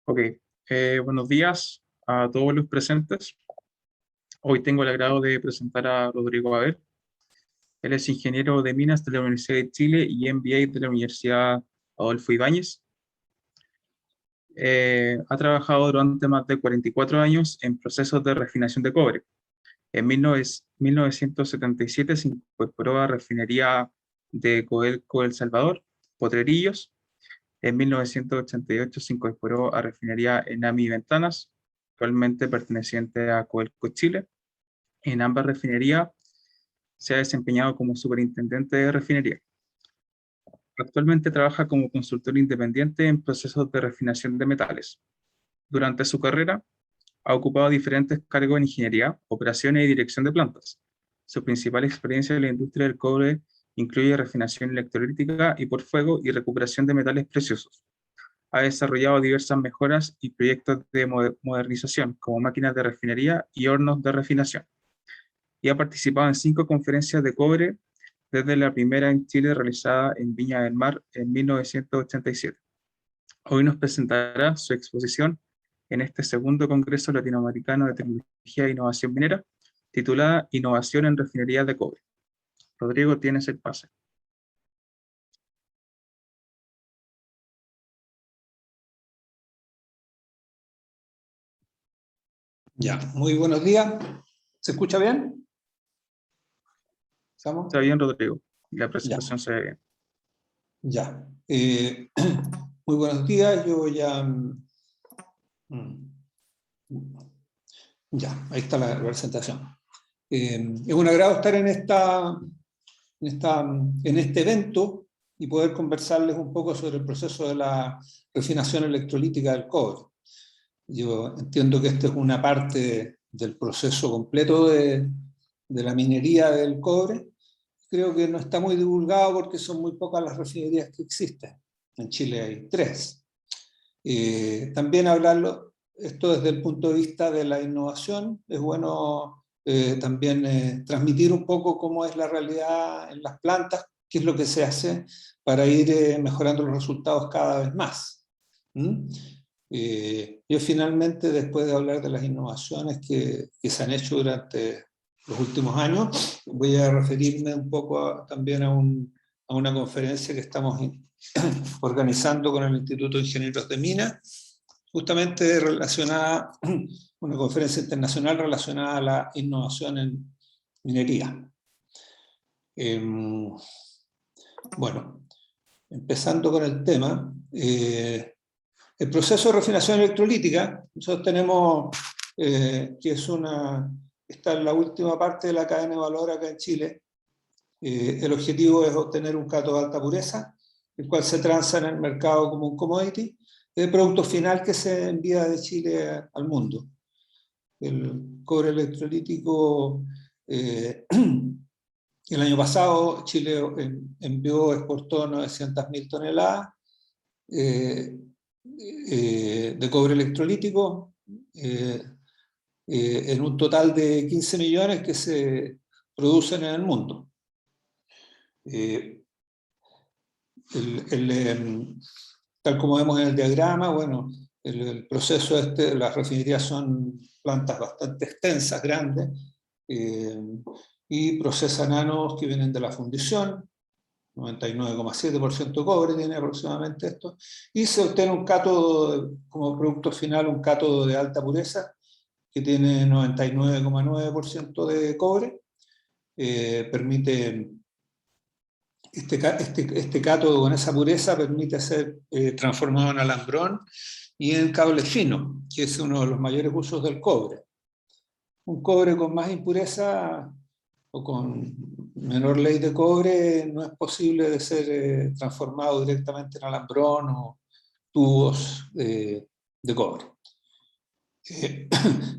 Ok, buenos días a todos los presentes. Hoy tengo el agrado de presentar a Rodrigo Abel. Él es ingeniero de minas de la Universidad de Chile y MBA de la Universidad Adolfo Ibáñez. Ha trabajado durante más de 44 años en procesos de refinación de cobre. En 1977 se incorporó a refinería de Codelco El Salvador, Potrerillos. En 1988 se incorporó a refinería Enami Ventanas, actualmente perteneciente a Codelco Chile. En ambas refinerías se ha desempeñado como superintendente de refinería. Actualmente trabaja como consultor independiente en procesos de refinación de metales. Durante su carrera ha ocupado diferentes cargos en ingeniería, operaciones y dirección de plantas. Su principal experiencia en la industria del cobre incluye refinación electrolítica y por fuego y recuperación de metales preciosos. Ha desarrollado diversas mejoras y proyectos de modernización, como máquinas de refinería y hornos de refinación, y ha participado en 5 conferencias de cobre, desde la primera en Chile realizada en Viña del Mar en 1987. Hoy nos presentará su exposición en este segundo Congreso Latinoamericano de Tecnología e Innovación Minera, titulada Innovación en Refinerías de Cobre. Rodrigo, tienes el pase. Ya, muy buenos días. ¿Se escucha bien? ¿Estamos? Está bien, Rodrigo. La Ya. presentación se ve bien. Ya. Muy buenos días. Yo ya... Ya, ahí está la presentación. Es un agrado estar en este evento y poder conversarles un poco sobre el proceso de la refinación electrolítica del cobre. Yo entiendo que esta es una parte del proceso completo de la minería del cobre. Creo que no está muy divulgado porque son muy pocas las refinerías que existen. En Chile hay 3. También hablarlo, esto desde el punto de vista de la innovación, es bueno también transmitir un poco cómo es la realidad en las plantas, qué es lo que se hace para ir mejorando los resultados cada vez más. Yo finalmente, después de hablar de las innovaciones que se han hecho durante los últimos años, voy a referirme un poco también a una conferencia que estamos organizando con el Instituto de Ingenieros de Minas, justamente relacionada, una conferencia internacional relacionada a la innovación en minería. Bueno, empezando con el tema, el proceso de refinación electrolítica, nosotros tenemos, que está en la última parte de la cadena de valor acá en Chile. El objetivo es obtener un cátodo de alta pureza, el cual se transa en el mercado como un commodity, el producto final que se envía de Chile al mundo. El cobre electrolítico, el año pasado Chile exportó 900.000 toneladas de cobre electrolítico, en un total de 15 millones que se producen en el mundo. Tal como vemos en el diagrama, bueno, el proceso las refinerías son plantas bastante extensas, grandes, y procesan ánodos que vienen de la fundición, 99,7% cobre tiene aproximadamente esto, y se obtiene un cátodo, como producto final, un cátodo de alta pureza, que tiene 99,9% de cobre. Permite, este cátodo con esa pureza permite ser transformado en alambrón y en cable fino, que es uno de los mayores usos del cobre. Un cobre con más impureza o con menor ley de cobre no es posible de ser transformado directamente en alambrón o tubos de cobre.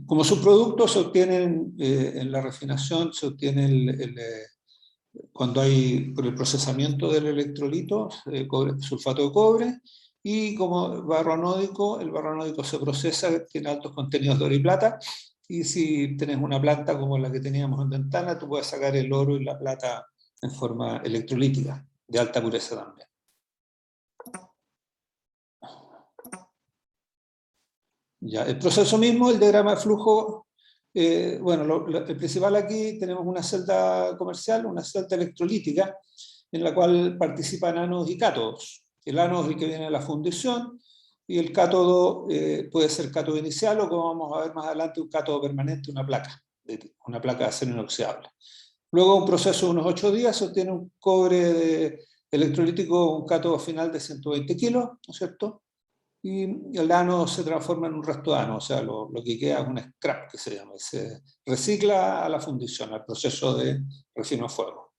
Como subproductos se obtienen en la refinación, se obtiene cuando hay por el procesamiento del electrolito, sulfato de cobre, y como barro anódico, el barro anódico se procesa, tiene altos contenidos de oro y plata, y si tienes una planta como la que teníamos en Ventana, tú puedes sacar el oro y la plata en forma electrolítica, de alta pureza también. Ya, el proceso mismo, el diagrama de flujo, bueno, el principal aquí tenemos una celda comercial, una celda electrolítica, en la cual participan ánodos y cátodos. El ánodo es el que viene de la fundición, y el cátodo puede ser cátodo inicial o, como vamos a ver más adelante, un cátodo permanente, una placa de acero inoxidable. Luego, un proceso de unos 8 días, se obtiene un cobre electrolítico, un cátodo final de 120 kilos, ¿no es cierto? Y el ánodo se transforma en un resto de ánodo, o sea, lo que queda es un scrap, que se llama, y se recicla a la fundición, al proceso de refino a fuego.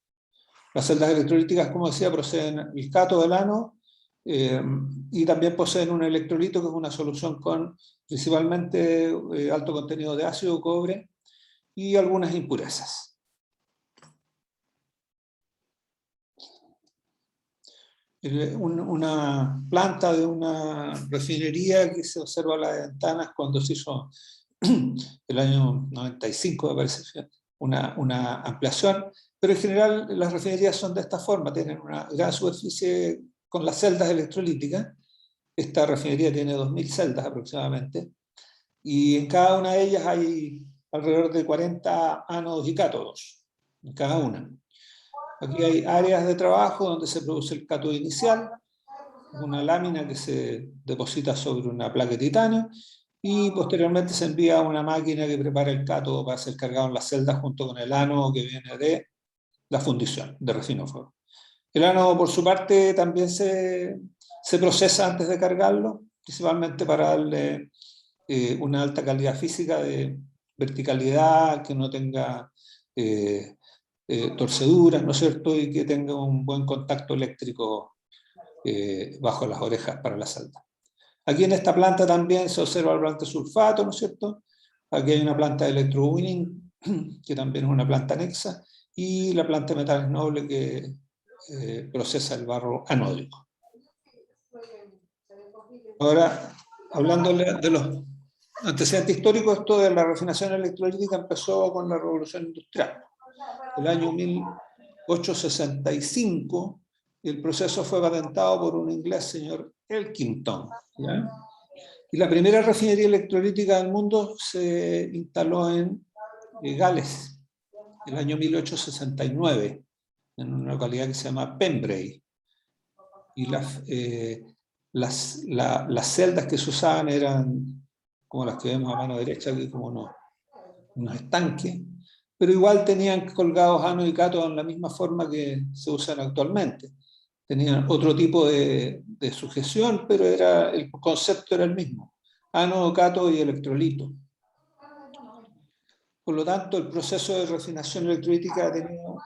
Las celdas electrolíticas, como decía, proceden el cátodo del ánodo, y también poseen un electrolito, que es una solución con principalmente alto contenido de ácido, cobre y algunas impurezas. Una planta de una refinería que se observa a las ventanas cuando se hizo el año 95, me parece, una ampliación, pero en general las refinerías son de esta forma, tienen una gran superficie con las celdas electrolíticas. Esta refinería tiene 2000 celdas aproximadamente, y en cada una de ellas hay alrededor de 40 ánodos y cátodos, en cada una. Aquí hay áreas de trabajo donde se produce el cátodo inicial, una lámina que se deposita sobre una placa de titanio, y posteriormente se envía a una máquina que prepara el cátodo para ser cargado en la celda junto con el ánodo que viene de la fundición, de refino a fuego. El ánodo, por su parte, también se procesa antes de cargarlo, principalmente para darle una alta calidad física de verticalidad, que no tenga torceduras, ¿no es cierto?, y que tenga un buen contacto eléctrico bajo las orejas para la celda. Aquí en esta planta también se observa el planta de sulfato, ¿no es cierto? Aquí hay una planta de electrowinning, que también es una planta anexa, y la planta de metales nobles, que procesa el barro anódico. Ahora, hablando de los antecedentes históricos, esto de la refinación electrolítica empezó con la Revolución Industrial. El año 1865, el proceso fue patentado por un inglés, señor Elkington, ¿ya? Y la primera refinería electrolítica del mundo se instaló en Gales, el año 1869, en una localidad que se llama Pembrey. Y las celdas que se usaban eran como las que vemos a mano derecha, aquí, como unos estanques, pero igual tenían colgados ánodo y cátodo en la misma forma que se usan actualmente. Tenían otro tipo de sujeción, pero el concepto era el mismo: ánodo, cátodo y electrolito. Por lo tanto, el proceso de refinación electrolítica ha tenido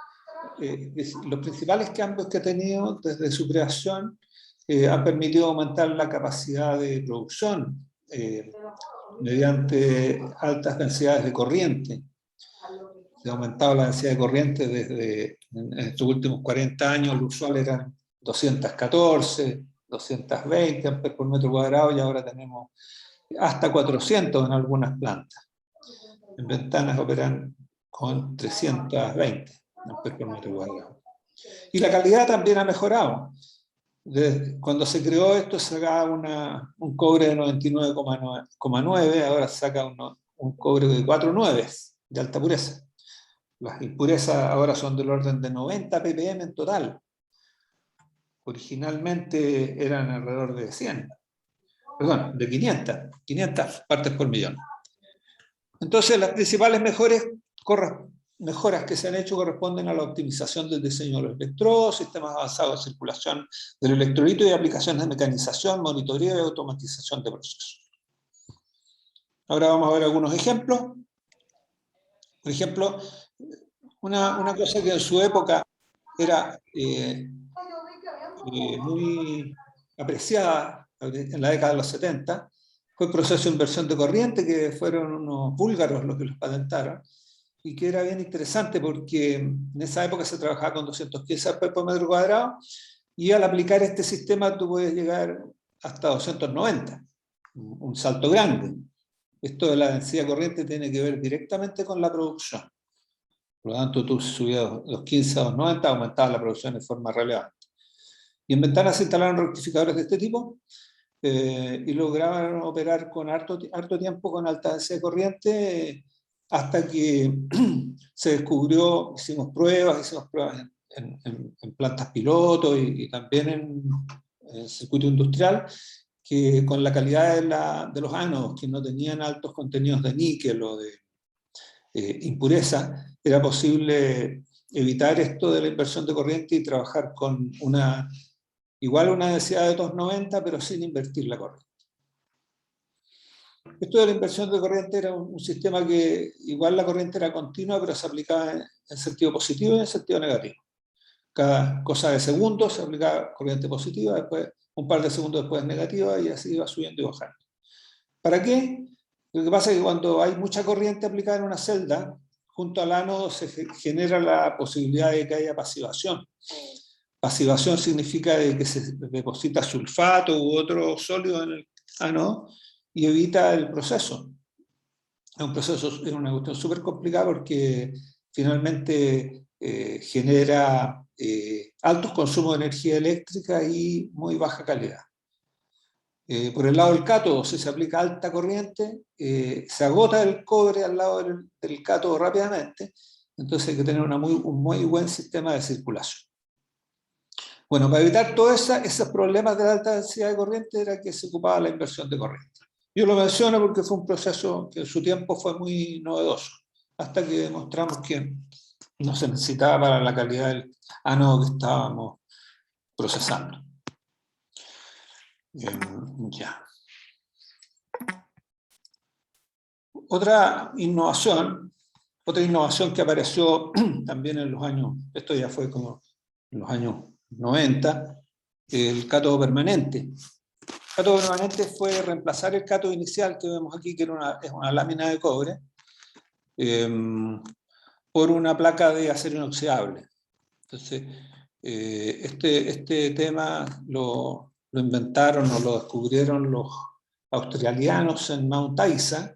los principales cambios que ha tenido desde su creación. Ha permitido aumentar la capacidad de producción mediante altas densidades de corriente. Se ha aumentado la densidad de corriente desde, en estos últimos 40 años, lo usual eran 214, 220 amperes por metro cuadrado, y ahora tenemos hasta 400 en algunas plantas. En ventanas operan con 320 amperes por metro cuadrado. Y la calidad también ha mejorado. Cuando se creó esto, se sacaba un cobre de 99,9, ahora se saca un cobre de 4,9 de alta pureza. Las impurezas ahora son del orden de 90 ppm en total. Originalmente eran alrededor de 100. Perdón, de 500 partes por millón. Entonces, las principales mejoras que se han hecho corresponden a la optimización del diseño de los electrodos, sistemas avanzados de circulación del electrolito y aplicaciones de mecanización, monitoreo y automatización de procesos. Ahora vamos a ver algunos ejemplos. Por ejemplo, una cosa que en su época era muy apreciada en la década de los 70, fue el proceso de inversión de corriente, que fueron unos búlgaros los que los patentaron, y que era bien interesante porque en esa época se trabajaba con 215 amperes por metro cuadrado, y al aplicar este sistema tú puedes llegar hasta 290, un salto grande. Esto de la densidad de corriente tiene que ver directamente con la producción. Por lo tanto, tú subías los 15 a 290, aumentabas la producción de forma relevante. Y en ventanas se instalaron rectificadores de este tipo, y lograron operar con harto tiempo con alta densidad de corriente, hasta que se descubrió, hicimos pruebas en plantas piloto y también en circuito industrial, que con la calidad de los ánodos, que no tenían altos contenidos de níquel o de impureza, era posible evitar esto de la inversión de corriente y trabajar con igual una densidad de 290, pero sin invertir la corriente. Esto de la inversión de corriente era un sistema que igual la corriente era continua, pero se aplicaba en sentido positivo y en sentido negativo. Cada cosa de segundos se aplicaba corriente positiva, después un par de segundos después negativa, y así iba subiendo y bajando. ¿Para qué? Lo que pasa es que cuando hay mucha corriente aplicada en una celda, junto al ánodo se genera la posibilidad de que haya pasivación. Pasivación significa de que se deposita sulfato u otro sólido en el ánodo y evita el proceso. Es una cuestión súper complicada porque finalmente genera altos consumos de energía eléctrica y muy baja calidad. Por el lado del cátodo, si se aplica alta corriente, se agota el cobre al lado del cátodo rápidamente, entonces hay que tener un muy buen sistema de circulación. Bueno, para evitar todos esos problemas de alta densidad de corriente era que se ocupaba la inversión de corriente. Yo lo menciono porque fue un proceso que en su tiempo fue muy novedoso, hasta que demostramos que no se necesitaba para la calidad del ánodo que estábamos procesando. Ya. Otra innovación que apareció también en los años, esto ya fue como en los años 90, el cátodo permanente. El cátodo permanente fue reemplazar el cátodo inicial que vemos aquí, que es una lámina de cobre, por una placa de acero inoxidable. Entonces, este tema lo inventaron o lo descubrieron los australianos en Mount Isa,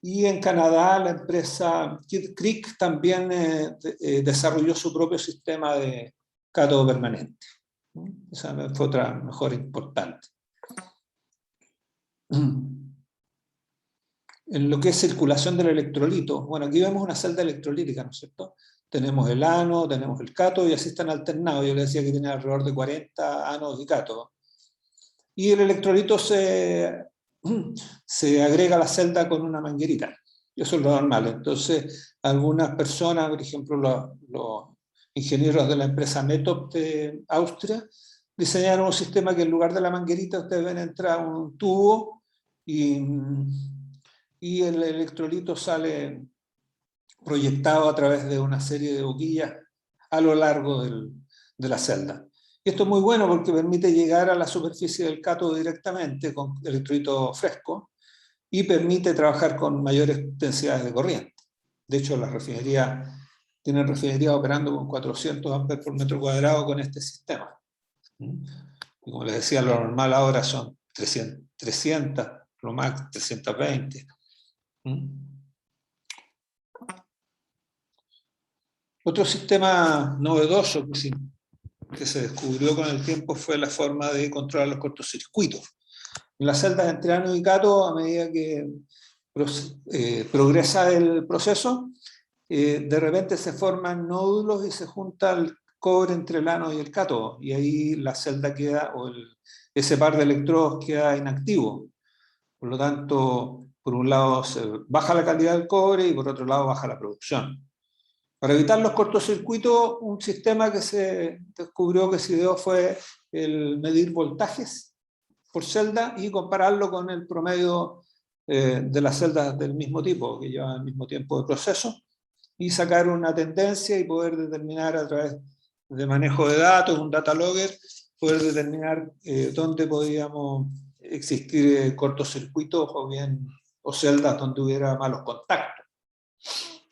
y en Canadá la empresa Kid Creek también desarrolló su propio sistema de cátodo permanente. Esa fue otra mejora importante. En lo que es circulación del electrolito, bueno, aquí vemos una celda electrolítica, ¿no es cierto? Tenemos el ánodo, tenemos el cátodo, y así están alternados. Yo les decía que tiene alrededor de 40 ánodos y cátodos. Y el electrolito se agrega a la celda con una manguerita. Eso es lo normal. Entonces, algunas personas, por ejemplo, los ingenieros de la empresa Metop de Austria, diseñaron un sistema que en lugar de la manguerita ustedes ven entrar un tubo y el electrolito sale proyectado a través de una serie de boquillas a lo largo de la celda. Y esto es muy bueno porque permite llegar a la superficie del cátodo directamente con electrolito fresco y permite trabajar con mayores densidades de corriente. De hecho, las refinerías tienen refinerías operando con 400 amperes por metro cuadrado con este sistema. Y como les decía, lo normal ahora son 300 lo más 320. Otro sistema novedoso que se descubrió con el tiempo fue la forma de controlar los cortocircuitos. En las celdas entre ánodo y cátodo, a medida que progresa el proceso, de repente se forman nódulos y se junta el cobre entre el ánodo y el cátodo, y ahí la celda queda, ese par de electrodos queda inactivo. Por lo tanto, por un lado se baja la calidad del cobre y por otro lado baja la producción. Para evitar los cortocircuitos, un sistema que se descubrió, que se ideó, fue el medir voltajes por celda y compararlo con el promedio de las celdas del mismo tipo, que llevan el mismo tiempo de proceso, y sacar una tendencia y poder determinar a través de manejo de datos, un data logger, poder determinar dónde podíamos existir cortocircuitos o celdas donde hubiera malos contactos.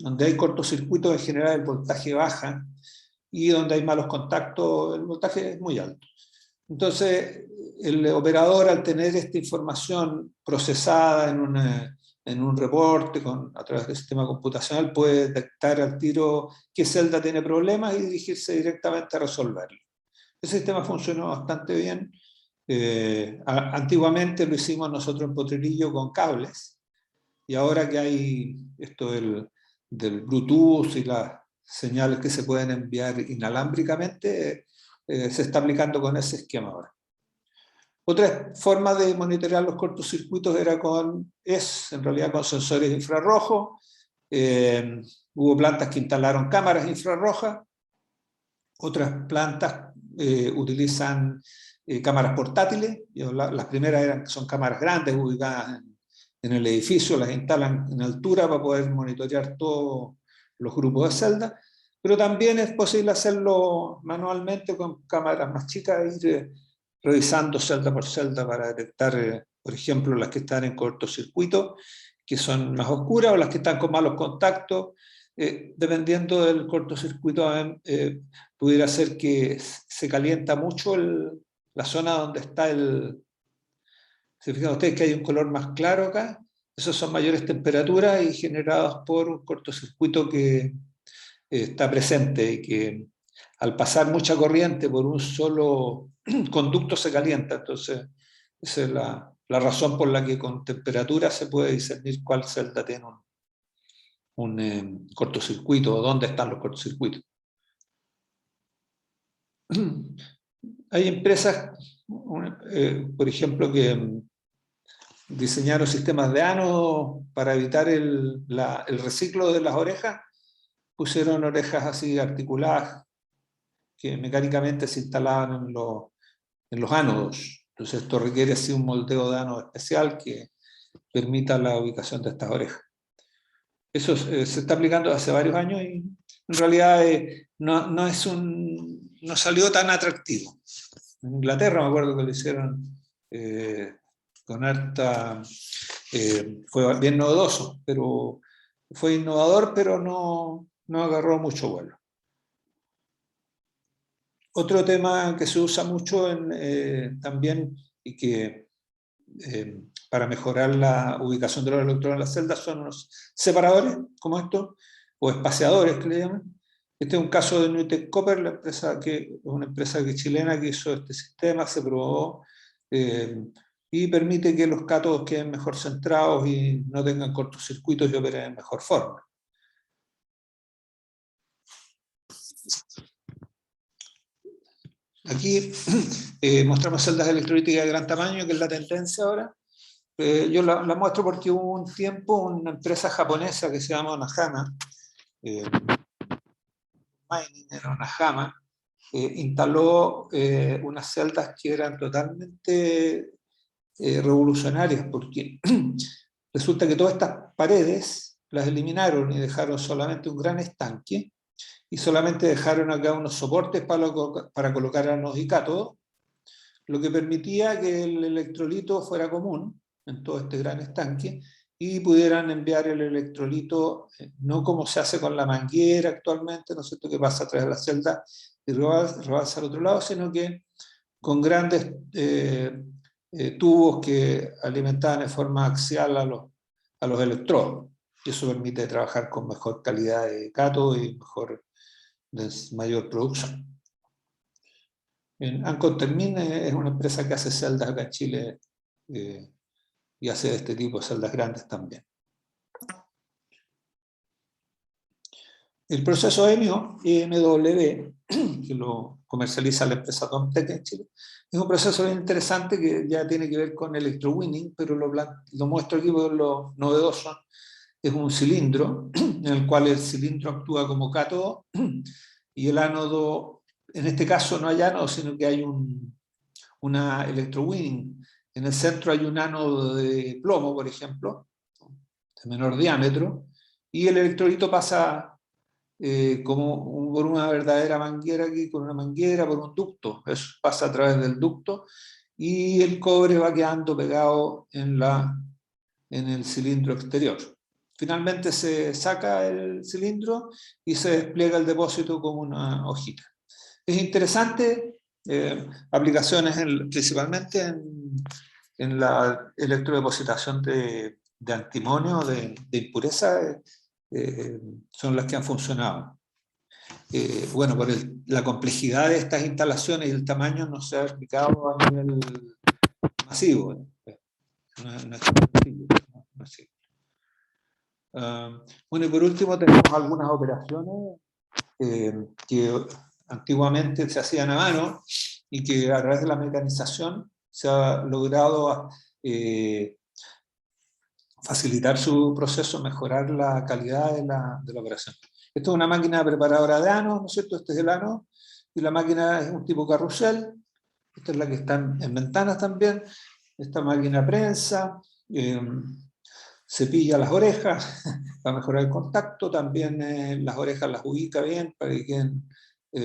Donde hay cortocircuitos, en general el voltaje baja, y donde hay malos contactos el voltaje es muy alto. Entonces el operador, al tener esta información procesada en un reporte a través del sistema computacional, puede detectar al tiro qué celda tiene problemas y dirigirse directamente a resolverlo. Ese sistema funcionó bastante bien Antiguamente lo hicimos nosotros en Potrerillo con cables, y ahora que hay esto del Bluetooth y las señales que se pueden enviar inalámbricamente, se está aplicando con ese esquema ahora. Otra forma de monitorear los cortocircuitos es en realidad con sensores infrarrojos. Hubo plantas que instalaron cámaras infrarrojas, otras plantas utilizan cámaras portátiles. Las primeras son cámaras grandes ubicadas en el edificio, las instalan en altura para poder monitorear todos los grupos de celdas, pero también es posible hacerlo manualmente con cámaras más chicas, ir revisando celda por celda para detectar, por ejemplo, las que están en cortocircuito, que son más oscuras, o las que están con malos contactos. Dependiendo del cortocircuito, pudiera ser que se calienta mucho la zona donde está ¿se fijan ustedes que hay un color más claro acá? Esas son mayores temperaturas y generadas por un cortocircuito que está presente y que al pasar mucha corriente por un solo conducto se calienta. Entonces, esa es la razón por la que con temperatura se puede discernir cuál celda tiene un cortocircuito o dónde están los cortocircuitos. Hay empresas, por ejemplo, que diseñaron sistemas de ánodo para evitar el reciclo de las orejas. Pusieron orejas así articuladas que mecánicamente se instalaban en los ánodos. Entonces esto requiere así un moldeo de ánodo especial que permita la ubicación de estas orejas. Eso se está aplicando hace varios años y en realidad no salió tan atractivo. En Inglaterra me acuerdo que lo hicieron con harta... fue bien novedoso, pero fue innovador, pero no agarró mucho vuelo. Otro tema que se usa mucho también y que para mejorar la ubicación de los electrones en las celdas son los separadores, como estos, o espaciadores que le llaman. Este es un caso de Newtek Copper, es una empresa chilena que hizo este sistema, se probó y permite que los cátodos queden mejor centrados y no tengan cortocircuitos y operen en mejor forma. Aquí mostramos celdas electrolíticas de gran tamaño, que es la tendencia ahora. Yo la muestro porque hubo un tiempo una empresa japonesa que se llama Onahama, Mining en Onahama, instaló unas celdas que eran totalmente revolucionarias, porque resulta que todas estas paredes las eliminaron y dejaron solamente un gran estanque, y solamente dejaron acá unos soportes para colocar ánodos y cátodos, lo que permitía que el electrolito fuera común en todo este gran estanque y pudieran enviar el electrolito, no como se hace con la manguera actualmente, ¿no es cierto?, que pasa a través de la celda y rebalsa al otro lado, sino que con grandes tubos que alimentaban en forma axial a los electrodos. Y eso permite trabajar con mejor calidad de cátodo y mayor producción. Ancontermin es una empresa que hace celdas acá en Chile y hace este tipo de celdas grandes también. El proceso EMW, que lo comercializa la empresa Domtech en Chile, es un proceso bien interesante que ya tiene que ver con electrowinning, pero lo muestro aquí porque lo novedoso es un cilindro en el cual el cilindro actúa como cátodo y el ánodo, en este caso no hay ánodo, sino que hay una electrowinning. En el centro hay un ánodo de plomo, por ejemplo, de menor diámetro, y el electrolito pasa por una verdadera manguera aquí, con una manguera, por un ducto. Eso pasa a través del ducto y el cobre va quedando pegado en el cilindro exterior. Finalmente se saca el cilindro y se despliega el depósito como una hojita. Es interesante, aplicaciones principalmente en la electrodepositación de antimonio, de impureza, son las que han funcionado. Bueno, por la complejidad de estas instalaciones y el tamaño no se ha explicado a nivel masivo. No es tan sencillo, no es simple. Bueno, y por último tenemos algunas operaciones que antiguamente se hacían a mano y que a través de la mecanización se ha logrado facilitar su proceso, mejorar la calidad de la operación. Esto es una máquina preparadora de ano, ¿no es cierto? Este es el ano, y la máquina es un tipo carrusel. Esta es la que está en ventanas también. Esta máquina prensa, cepilla las orejas para mejorar el contacto, también las orejas las ubica bien para que queden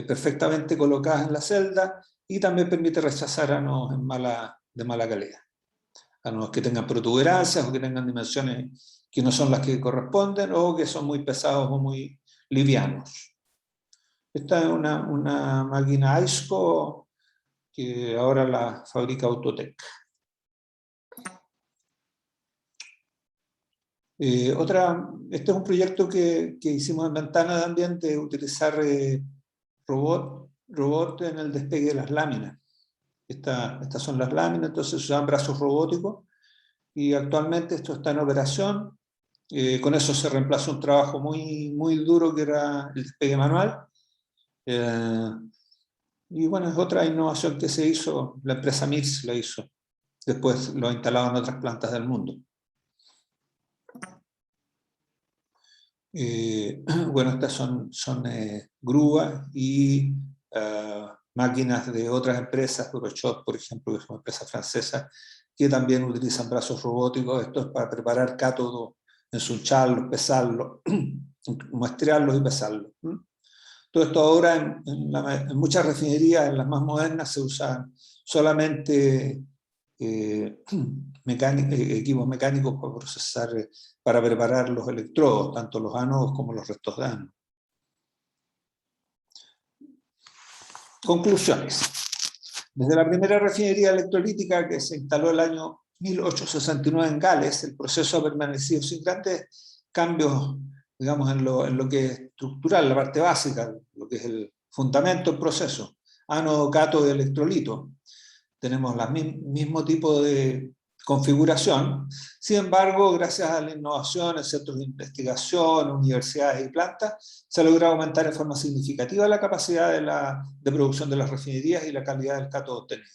perfectamente colocadas en la celda, y también permite rechazar anos de mala calidad. Anos que tengan protuberancias o que tengan dimensiones que no son las que corresponden o que son muy pesados o muy livianos. Esta es una máquina AISCO que ahora la fabrica Autotec. Este es un proyecto que hicimos en Ventana también, de utilizar robot en el despegue de las láminas. Estas son las láminas, entonces se usan brazos robóticos, y actualmente esto está en operación. Con eso se reemplaza un trabajo muy duro que era el despegue manual. Y bueno, es otra innovación que se hizo, la empresa MIRS la hizo. Después lo ha instalado en otras plantas del mundo. Bueno, estas son grúas y máquinas de otras empresas, Euroshop, por ejemplo, que es una empresa francesa, que también utilizan brazos robóticos. Esto es para preparar cátodos, ensucharlos, pesarlos, muestrearlos y pesarlos. Todo esto ahora en muchas refinerías, en las más modernas, se usan solamente equipos mecánicos para procesar, para preparar los electrodos, tanto los ánodos como los restos de ánodo. Conclusiones. Desde la primera refinería electrolítica, que se instaló el año 1869 en Gales, el proceso ha permanecido sin grandes cambios, digamos, en lo que es estructural, la parte básica, lo que es el fundamento del proceso: ánodo, cátodo y electrolito. Tenemos el mismo tipo de configuración. Sin embargo, gracias a la innovación en centros de investigación, universidades y plantas, se ha logrado aumentar en forma significativa la capacidad de producción de las refinerías y la calidad del cátodo obtenido.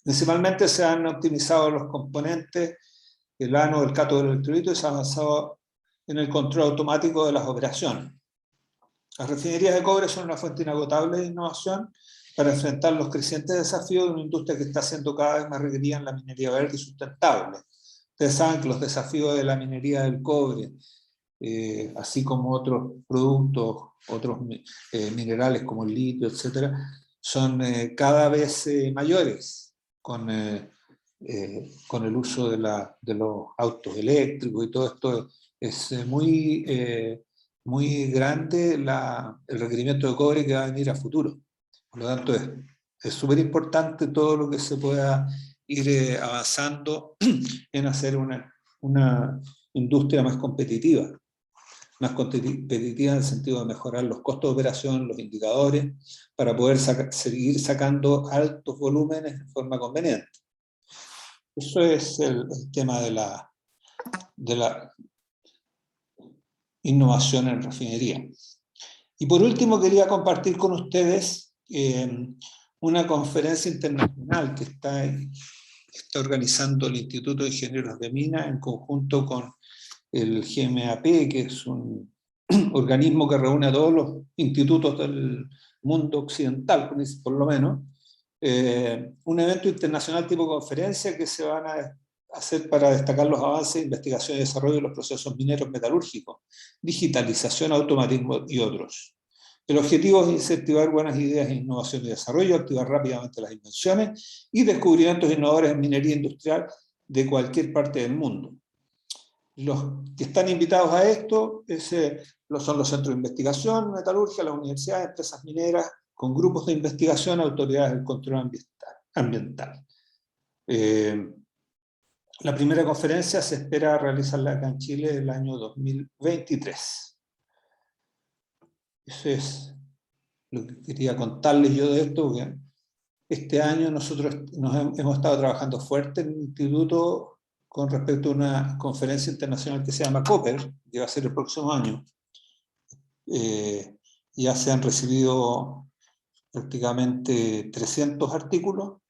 Principalmente se han optimizado los componentes, el ánodo, el cátodo y el electrolito, y se ha avanzado en el control automático de las operaciones. Las refinerías de cobre son una fuente inagotable de innovación para enfrentar los crecientes desafíos de una industria que está siendo cada vez más requerida en la minería verde y sustentable. Ustedes saben que los desafíos de la minería del cobre, así como otros productos, otros minerales como el litio, etc., son cada vez mayores con el uso de los autos eléctricos y todo esto. Es muy grande el requerimiento de cobre que va a venir a futuro. Por lo tanto, es súper importante todo lo que se pueda ir avanzando en hacer una industria más competitiva. Más competitiva en el sentido de mejorar los costos de operación, los indicadores, para poder seguir sacando altos volúmenes de forma conveniente. Eso es el tema de la innovación en refinería. Y por último, quería compartir con ustedes una conferencia internacional que está organizando el Instituto de Ingenieros de Minas en conjunto con el GMAP, que es un organismo que reúne a todos los institutos del mundo occidental, por lo menos. Un evento internacional tipo conferencia que se van a hacer para destacar los avances, investigación y desarrollo de los procesos mineros metalúrgicos, digitalización, automatismo y otros. El objetivo es incentivar buenas ideas en innovación y desarrollo, activar rápidamente las invenciones y descubrimientos innovadores en minería industrial de cualquier parte del mundo. Los que están invitados a esto son los centros de investigación, metalurgia, las universidades, empresas mineras, con grupos de investigación, autoridades del control ambiental. La primera conferencia se espera realizarla acá en Chile el año 2023. Eso es lo que quería contarles yo de esto, porque este año nosotros hemos estado trabajando fuerte en el instituto con respecto a una conferencia internacional que se llama COPER, que va a ser el próximo año. Ya se han recibido prácticamente 300 artículos,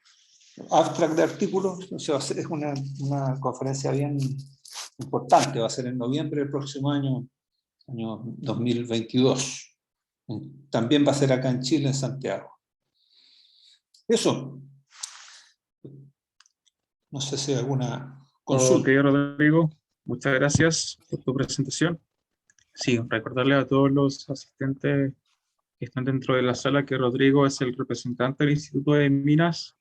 abstract de artículos. O sea, es una conferencia bien importante, va a ser en noviembre del próximo año 2022. También va a ser acá en Chile, en Santiago. Eso. No sé si hay alguna Ok, consulta. Rodrigo, muchas gracias por tu presentación. Sí, recordarle a todos los asistentes que están dentro de la sala que Rodrigo es el representante del Instituto de Minas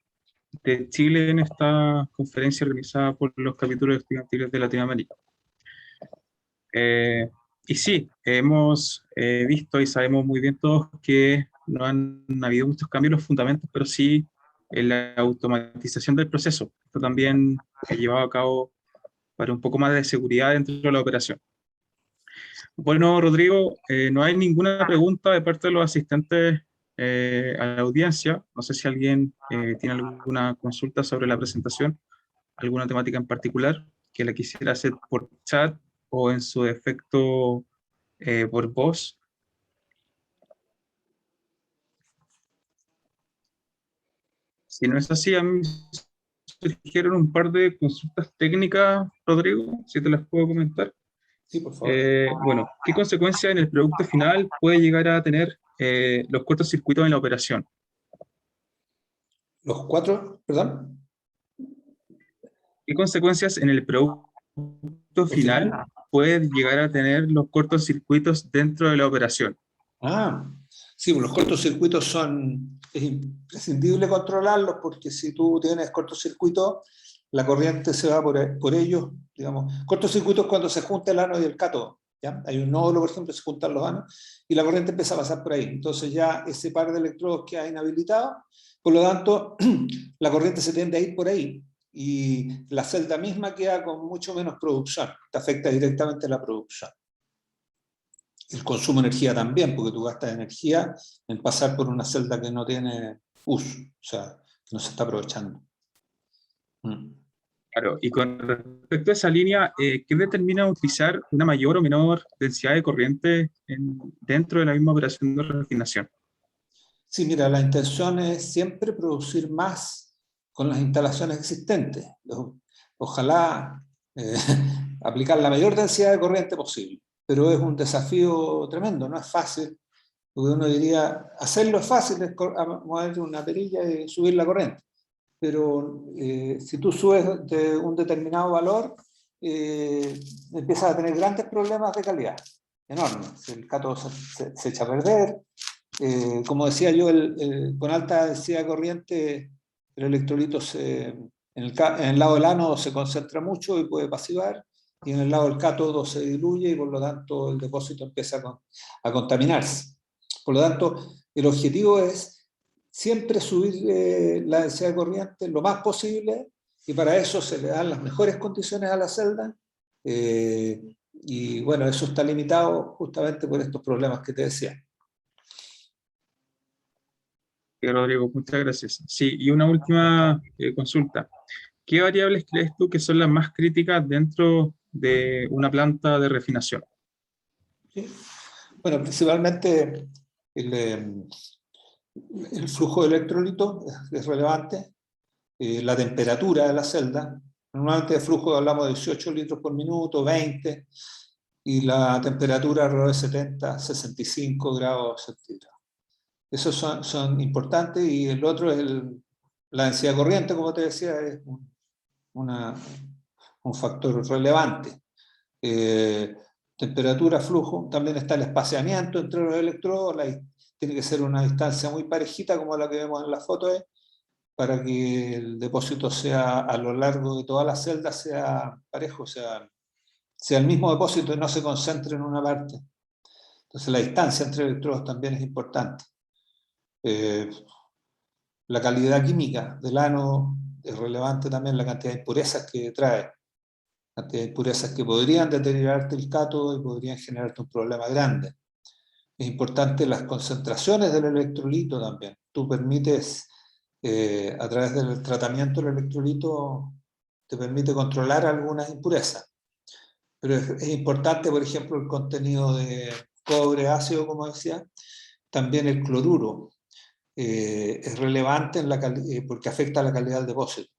de Chile en esta conferencia organizada por los capítulos estudiantiles de Latinoamérica. Y sí, hemos visto y sabemos muy bien todos que no han habido muchos cambios en los fundamentos, pero sí en la automatización del proceso. Esto también se ha llevado a cabo para un poco más de seguridad dentro de la operación. Bueno, Rodrigo, no hay ninguna pregunta de parte de los asistentes a la audiencia. No sé si alguien tiene alguna consulta sobre la presentación, alguna temática en particular que la quisiera hacer por chat o en su defecto por voz. Si no es así, a mí me surgieron un par de consultas técnicas, Rodrigo, si te las puedo comentar. Sí, por favor. Bueno, ¿qué consecuencias en el producto final puede llegar a tener los cortocircuitos en la operación? Los cuatro, perdón. ¿Qué consecuencias en el producto Al final final. pueden llegar a tener los cortocircuitos dentro de la operación? Sí, pues los cortocircuitos es imprescindible controlarlos porque si tú tienes cortocircuito, la corriente se va por ellos, digamos. Cortocircuito es cuando se junta el ánodo y el cátodo, ¿ya? Hay un nódulo, por ejemplo, se juntan los ánodos y la corriente empieza a pasar por ahí. Entonces ya ese par de electrodos queda inhabilitado, por lo tanto, la corriente se tiende a ir por ahí y la celda misma queda con mucho menos producción, te afecta directamente la producción. El consumo de energía también, porque tú gastas energía en pasar por una celda que no tiene uso, o sea, que no se está aprovechando. Claro, y con respecto a esa línea, ¿qué determina utilizar una mayor o menor densidad de corriente dentro de la misma operación de refinación? Sí, mira, la intención es siempre producir más con las instalaciones existentes. Ojalá aplicar la mayor densidad de corriente posible, pero es un desafío tremendo, no es fácil, porque uno diría, hacerlo es fácil, es mover una perilla y subir la corriente, pero si tú subes de un determinado valor, empiezas a tener grandes problemas de calidad, enormes. El cátodo se echa a perder. Como decía yo, con alta densidad de corriente, el electrolito en el lado del ánodo se concentra mucho y puede pasivar, y en el lado del cátodo se diluye y por lo tanto el depósito empieza a contaminarse. Por lo tanto, el objetivo es siempre subir la densidad de corriente lo más posible y para eso se le dan las mejores condiciones a la celda. Y bueno, eso está limitado justamente por estos problemas que te decía. Rodrigo, muchas gracias. Sí, y una última consulta. ¿Qué variables crees tú que son las más críticas dentro de una planta de refinación? ¿Sí? Bueno, principalmente el flujo de electrolito es relevante, la temperatura de la celda. Normalmente de flujo hablamos de 18 litros por minuto, 20, y la temperatura alrededor de 70, 65 grados centígrados. Esos son importantes, y el otro es la densidad corriente, como te decía, es un factor relevante. Temperatura, flujo, también está el espaciamiento entre los electrodos, tiene que ser una distancia muy parejita como la que vemos en la foto, para que el depósito sea a lo largo de toda la celda sea parejo, sea el mismo depósito y no se concentre en una parte. Entonces la distancia entre electrodos también es importante. La calidad química del ánodo es relevante también, la cantidad de impurezas que trae, cantidad de impurezas que podrían deteriorarte el cátodo y podrían generarte un problema grande. Es importante las concentraciones del electrolito también. Tú permites, a través del tratamiento del electrolito, te permite controlar algunas impurezas. Pero es importante, por ejemplo, el contenido de cobre ácido, como decía, también el cloruro. Es relevante porque afecta la calidad del depósito.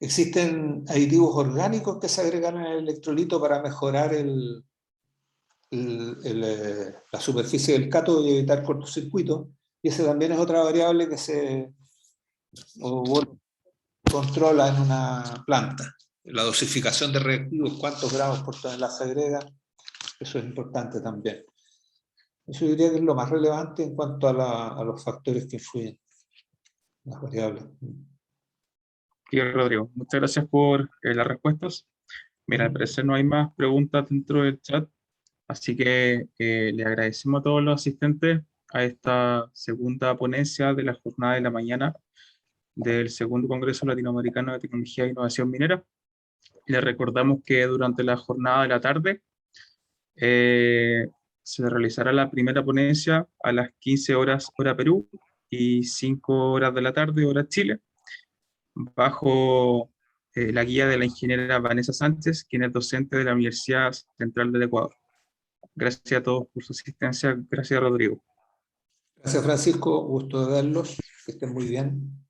Existen aditivos orgánicos que se agregan en el electrolito para mejorar la superficie del cátodo y evitar cortocircuito, y esa también es otra variable que se controla en una planta. La dosificación de reactivos, cuántos gramos por tonelada se agrega, eso es importante también. Eso yo diría que es lo más relevante en cuanto a los factores que influyen, las variables. Sí, Rodrigo, muchas gracias por las respuestas. Mira, al parecer no hay más preguntas dentro del chat, así que le agradecemos a todos los asistentes a esta segunda ponencia de la jornada de la mañana del segundo Congreso Latinoamericano de Tecnología e Innovación Minera. Les recordamos que durante la jornada de la tarde se realizará la primera ponencia a las 15 horas hora Perú y 5 horas de la tarde hora Chile, bajo la guía de la ingeniera Vanessa Sánchez, quien es docente de la Universidad Central del Ecuador. Gracias a todos por su asistencia. Gracias, Rodrigo. Gracias, Francisco. Gusto de verlos. Que estén muy bien.